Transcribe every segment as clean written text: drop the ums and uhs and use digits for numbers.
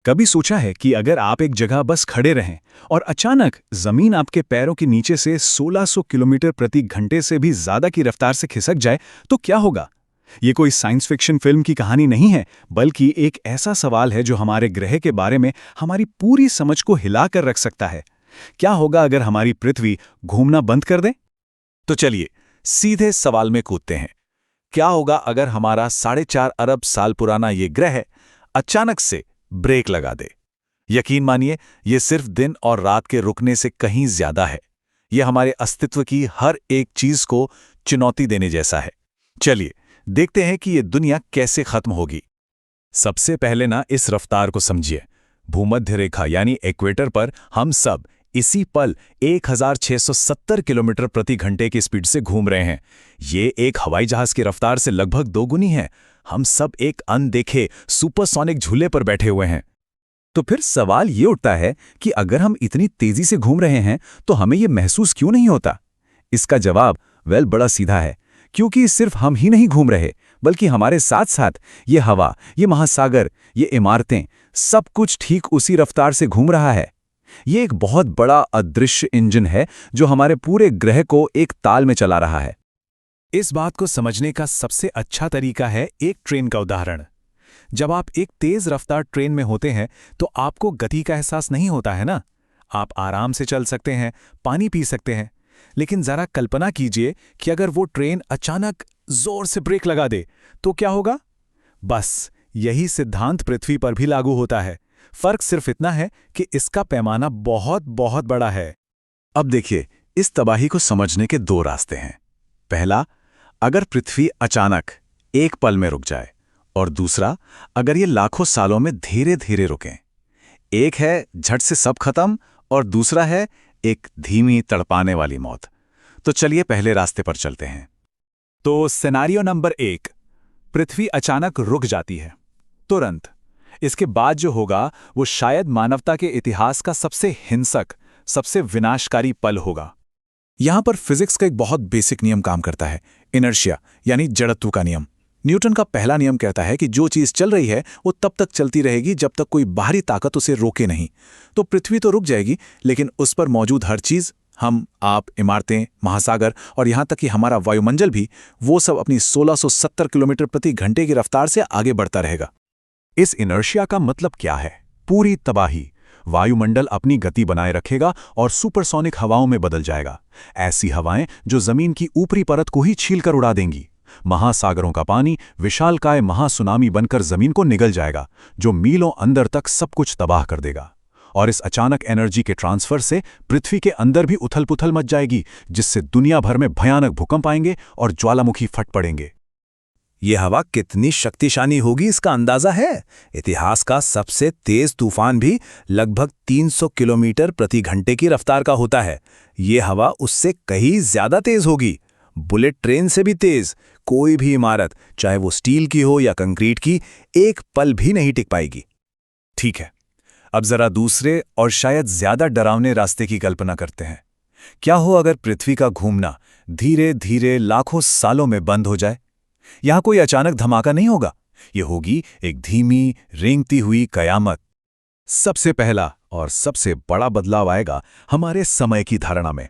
कभी सोचा है कि अगर आप एक जगह बस खड़े रहें और अचानक जमीन आपके पैरों के नीचे से 1600 किलोमीटर प्रति घंटे से भी ज्यादा की रफ्तार से खिसक जाए तो क्या होगा? ये कोई साइंस फिक्शन फिल्म की कहानी नहीं है, बल्कि एक ऐसा सवाल है जो हमारे ग्रह के बारे में हमारी पूरी समझ को हिलाकर रख सकता है। क्या होगा अगर हमारी पृथ्वी घूमना बंद कर दे? तो चलिए सीधे सवाल में कूदते हैं। क्या होगा अगर हमारा 4.5 अरब साल पुराना ये ग्रह अचानक से ब्रेक लगा दे? यकीन मानिए, ये सिर्फ दिन और रात के रुकने से कहीं ज्यादा है। यह हमारे अस्तित्व की हर एक चीज को चुनौती देने जैसा है। चलिए देखते हैं कि ये दुनिया कैसे खत्म होगी। सबसे पहले ना इस रफ्तार को समझिए। भूमध्य रेखा यानी इक्वेटर पर हम सब इसी पल 1670 किलोमीटर प्रति घंटे की स्पीड से घूम रहे हैं। ये एक हवाई जहाज की रफ्तार से लगभग दोगुनी है। हम सब एक अनदेखे सुपरसोनिक झूले पर बैठे हुए हैं। तो फिर सवाल ये उठता है कि अगर हम इतनी तेजी से घूम रहे हैं तो हमें ये महसूस क्यों नहीं होता? इसका जवाब बड़ा सीधा है, क्योंकि सिर्फ हम ही नहीं घूम रहे, बल्कि हमारे साथ साथ ये हवा, ये महासागर, ये इमारतें, सब कुछ ठीक उसी रफ्तार से घूम रहा है। ये एक बहुत बड़ा अदृश्य इंजन है जो हमारे पूरे ग्रह को एक ताल में चला रहा है। इस बात को समझने का सबसे अच्छा तरीका है एक ट्रेन का उदाहरण। जब आप एक तेज रफ्तार ट्रेन में होते हैं तो आपको गति का एहसास नहीं होता है ना। आप आराम से चल सकते हैं, पानी पी सकते हैं। लेकिन जरा कल्पना कीजिए कि अगर वो ट्रेन अचानक जोर से ब्रेक लगा दे तो क्या होगा? बस यही सिद्धांत पृथ्वी पर भी लागू होता है। फर्क सिर्फ इतना है कि इसका पैमाना बहुत बहुत बड़ा है। अब देखिए, इस तबाही को समझने के दो रास्ते हैं। पहला, अगर पृथ्वी अचानक एक पल में रुक जाए, और दूसरा, अगर ये लाखों सालों में धीरे धीरे रुकें। एक है झट से सब खत्म और दूसरा है एक धीमी तड़पाने वाली मौत। तो चलिए पहले रास्ते पर चलते हैं। तो सिनेरियो नंबर 1, पृथ्वी अचानक रुक जाती है तुरंत। इसके बाद जो होगा वो शायद मानवता के इतिहास का सबसे हिंसक, सबसे विनाशकारी पल होगा। यहां पर फिजिक्स का एक बहुत बेसिक नियम काम करता है, इनर्शिया यानी जड़त्व का नियम। न्यूटन का पहला नियम कहता है कि जो चीज चल रही है वो तब तक चलती रहेगी जब तक कोई बाहरी ताकत उसे रोके नहीं। तो पृथ्वी तो रुक जाएगी, लेकिन उस पर मौजूद हर चीज, हम, आप, इमारतें, महासागर और यहां तक कि हमारा वायुमंडल भी, वो सब अपनी 1670 किलोमीटर प्रति घंटे की रफ्तार से आगे बढ़ता रहेगा। इस इनर्शिया का मतलब क्या है? पूरी तबाही। वायुमंडल अपनी गति बनाए रखेगा और सुपरसोनिक हवाओं में बदल जाएगा। ऐसी हवाएं जो जमीन की ऊपरी परत को ही छीलकर उड़ा देंगी। महासागरों का पानी विशालकाय महासुनामी बनकर जमीन को निगल जाएगा, जो मीलों अंदर तक सब कुछ तबाह कर देगा। और इस अचानक एनर्जी के ट्रांसफर से पृथ्वी के अंदर भी उथल-पुथल मच जाएगी, जिससे दुनिया भर में भयानक भूकंप आएंगे और ज्वालामुखी फट पड़ेंगे। ये हवा कितनी शक्तिशाली होगी इसका अंदाजा है? इतिहास का सबसे तेज तूफान भी लगभग 300 किलोमीटर प्रति घंटे की रफ्तार का होता है। ये हवा उससे कहीं ज्यादा तेज होगी, बुलेट ट्रेन से भी तेज। कोई भी इमारत, चाहे वो स्टील की हो या कंक्रीट की, एक पल भी नहीं टिक पाएगी। ठीक है, अब जरा दूसरे और शायद ज्यादा डरावने रास्ते की कल्पना करते हैं। क्या हो अगर पृथ्वी का घूमना धीरे धीरे लाखों सालों में बंद हो जाए? यहां कोई अचानक धमाका नहीं होगा, ये होगी एक धीमी, रेंगती हुई कयामत। सबसे पहला और सबसे बड़ा बदलाव आएगा हमारे समय की धारणा में।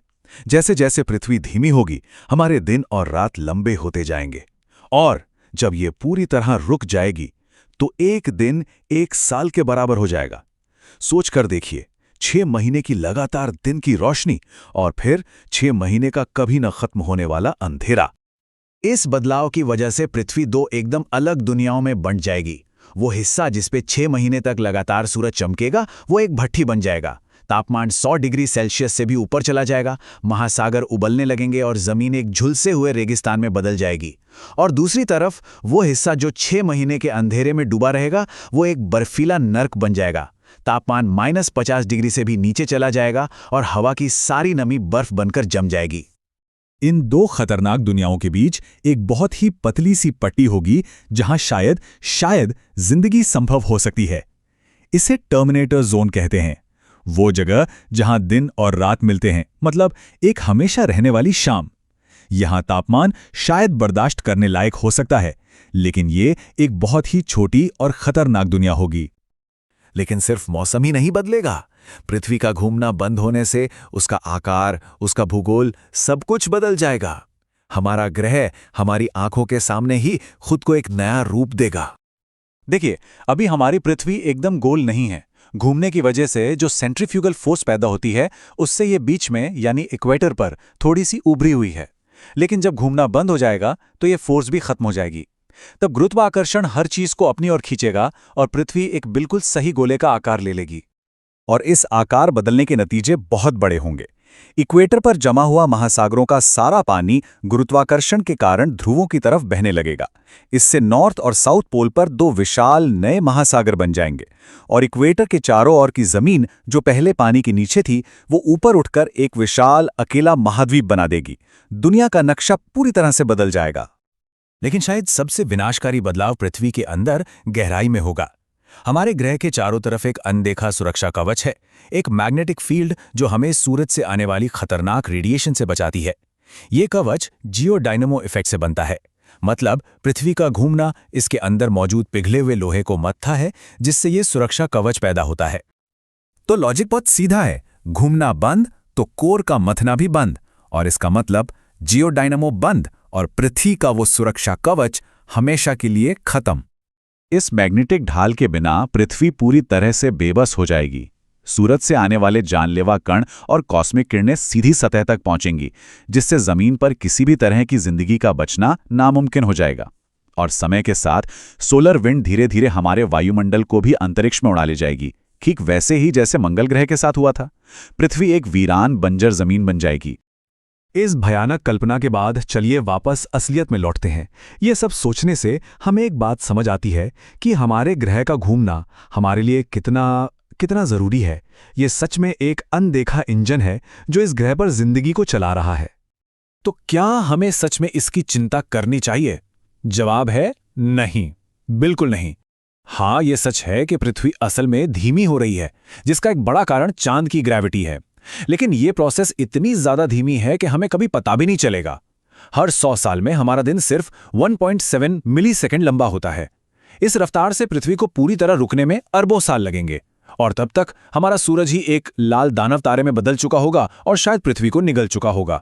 जैसे जैसे पृथ्वी धीमी होगी, हमारे दिन और रात लंबे होते जाएंगे। और जब ये पूरी तरह रुक जाएगी तो एक दिन एक साल के बराबर हो जाएगा। सोचकर देखिए, 6 महीने की लगातार दिन की रोशनी और फिर 6 महीने का कभी न खत्म होने वाला अंधेरा। इस बदलाव की वजह से पृथ्वी दो एकदम अलग दुनियाओं में बंट जाएगी। वो हिस्सा जिसपे 6 महीने तक लगातार सूरज चमकेगा, वो एक भट्ठी बन जाएगा। तापमान 100 डिग्री सेल्सियस से भी ऊपर चला जाएगा। महासागर उबलने लगेंगे और जमीन एक झुलसे हुए रेगिस्तान में बदल जाएगी। और दूसरी तरफ वो हिस्सा जो 6 महीने के अंधेरे में डूबा रहेगा, वो एक बर्फीला नर्क बन जाएगा। तापमान -50 डिग्री से भी नीचे चला जाएगा और हवा की सारी नमी बर्फ बनकर जम जाएगी। इन दो खतरनाक दुनियाओं के बीच एक बहुत ही पतली सी पट्टी होगी, जहां शायद जिंदगी संभव हो सकती है। इसे टर्मिनेटर जोन कहते हैं। वो जगह जहां दिन और रात मिलते हैं, मतलब एक हमेशा रहने वाली शाम। यहां तापमान शायद बर्दाश्त करने लायक हो सकता है, लेकिन ये एक बहुत ही छोटी और खतरनाक दुनिया होगी। लेकिन सिर्फ मौसम ही नहीं बदलेगा। पृथ्वी का घूमना बंद होने से उसका आकार, उसका भूगोल, सब कुछ बदल जाएगा। हमारा ग्रह हमारी आंखों के सामने ही खुद को एक नया रूप देगा। देखिए, अभी हमारी पृथ्वी एकदम गोल नहीं है। घूमने की वजह से जो सेंट्रीफ्यूगल फोर्स पैदा होती है, उससे ये बीच में यानी इक्वेटर पर थोड़ी सी उभरी हुई है। लेकिन जब घूमना बंद हो जाएगा तो ये फोर्स भी खत्म हो जाएगी। तब गुरुत्वाकर्षण हर चीज को अपनी ओर खींचेगा और पृथ्वी एक बिल्कुल सही गोले का आकार ले लेगी। और इस आकार बदलने के नतीजे बहुत बड़े होंगे। इक्वेटर पर जमा हुआ महासागरों का सारा पानी गुरुत्वाकर्षण के कारण ध्रुवों की तरफ बहने लगेगा। इससे नॉर्थ और साउथ पोल पर दो विशाल नए महासागर बन जाएंगे और इक्वेटर के चारों ओर की जमीन, जो पहले पानी के नीचे थी, वो ऊपर उठकर एक विशाल अकेला महाद्वीप बना देगी। दुनिया का नक्शा पूरी तरह से बदल जाएगा। लेकिन शायद सबसे विनाशकारी बदलाव पृथ्वी के अंदर गहराई में होगा। हमारे ग्रह के चारों तरफ एक अनदेखा सुरक्षा कवच है, एक मैग्नेटिक फील्ड जो हमें सूरज से आने वाली खतरनाक रेडिएशन से बचाती है। ये कवच जियोडायनेमो इफेक्ट से बनता है। मतलब पृथ्वी का घूमना इसके अंदर मौजूद पिघले हुए लोहे को मथता है, जिससे ये सुरक्षा कवच पैदा होता है। तो लॉजिक बहुत सीधा है, घूमना बंद तो कोर का मथना भी बंद, और इसका मतलब जियोडायनेमो बंद और पृथ्वी का वो सुरक्षा कवच हमेशा के लिए खत्म। इस मैग्नेटिक ढाल के बिना पृथ्वी पूरी तरह से बेबस हो जाएगी। सूरज से आने वाले जानलेवा कण और कॉस्मिक किरणें सीधी सतह तक पहुंचेंगी, जिससे जमीन पर किसी भी तरह की जिंदगी का बचना नामुमकिन हो जाएगा। और समय के साथ सोलर विंड धीरे धीरे हमारे वायुमंडल को भी अंतरिक्ष में उड़ा ले जाएगी, ठीक वैसे ही जैसे मंगल ग्रह के साथ हुआ था। पृथ्वी एक वीरान बंजर जमीन बन जाएगी। इस भयानक कल्पना के बाद चलिए वापस असलियत में लौटते हैं। ये सब सोचने से हमें एक बात समझ आती है कि हमारे ग्रह का घूमना हमारे लिए कितना जरूरी है। ये सच में एक अनदेखा इंजन है जो इस ग्रह पर जिंदगी को चला रहा है। तो क्या हमें सच में इसकी चिंता करनी चाहिए? जवाब है नहीं, बिल्कुल नहीं। हाँ, ये सच है कि पृथ्वी असल में धीमी हो रही है, जिसका एक बड़ा कारण चांद की ग्रेविटी है। लेकिन ये प्रोसेस इतनी ज्यादा धीमी है कि हमें कभी पता भी नहीं चलेगा। हर 100 साल में हमारा दिन सिर्फ 1.7 मिलीसेकंड लंबा होता है। इस रफ्तार से पृथ्वी को पूरी तरह रुकने में अरबों साल लगेंगे, और तब तक हमारा सूरज ही एक लाल दानव तारे में बदल चुका होगा और शायद पृथ्वी को निगल चुका होगा।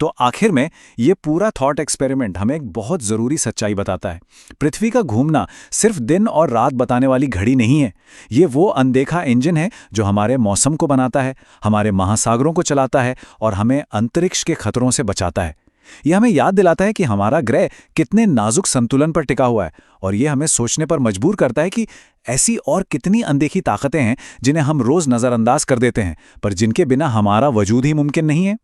तो आखिर में ये पूरा थॉट एक्सपेरिमेंट हमें एक बहुत जरूरी सच्चाई बताता है। पृथ्वी का घूमना सिर्फ दिन और रात बताने वाली घड़ी नहीं है। ये वो अनदेखा इंजन है जो हमारे मौसम को बनाता है, हमारे महासागरों को चलाता है और हमें अंतरिक्ष के खतरों से बचाता है। यह हमें याद दिलाता है कि हमारा ग्रह कितने नाजुक संतुलन पर टिका हुआ है, और यह हमें सोचने पर मजबूर करता है कि ऐसी और कितनी अनदेखी ताकतें हैं जिन्हें हम रोज नजरअंदाज कर देते हैं, पर जिनके बिना हमारा वजूद ही मुमकिन नहीं है।